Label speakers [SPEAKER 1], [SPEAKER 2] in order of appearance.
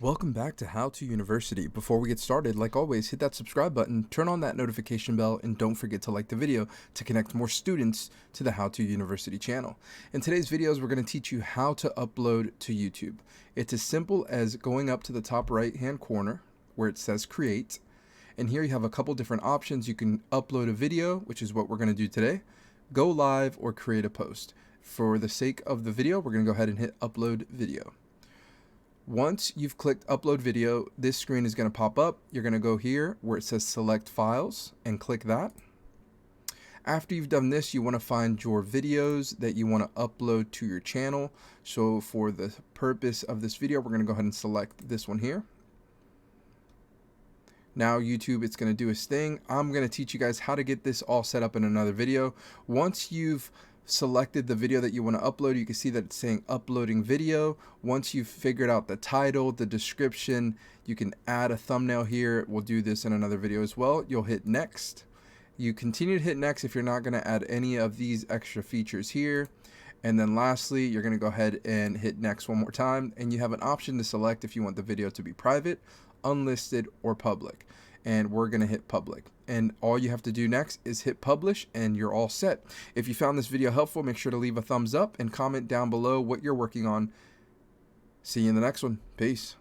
[SPEAKER 1] Welcome back to How to University. Before we get started, like always, hit that subscribe button, turn on that notification bell, and don't forget to like the video to connect more students to the How to University channel. In today's videos, we're going to teach you how to upload to YouTube. It's as simple as going up to the top right-hand corner where it says Create, and here you have a couple different options. You can upload a video, which is what we're going to do today, go live, or create a post. For the sake of the video, we're going to go ahead and hit Upload Video. Once you've clicked upload video, this screen is going to pop up. You're going to go here where it says select files and click that. After you've done this, you want to find your videos that you want to upload to your channel. So for the purpose of this video, we're going to go ahead and select this one here. Now YouTube, it's going to do its thing. I'm going to teach you guys how to get this all set up in another video. Once you've selected the video that you want to upload, you can see that it's saying uploading video. Once you've figured out the title, the description, you can add a thumbnail here. We'll do this in another video as well. You'll hit next. You continue to hit next if you're not going to add any of these extra features here. And then lastly, you're going to go ahead and hit next one more time, and you have an option to select if you want the video to be private, unlisted, or public. And we're going to hit public, and all you have to do next is hit publish and you're all set. If you found this video helpful, make sure to leave a thumbs up and comment down below what you're working on. See you in the next one. Peace.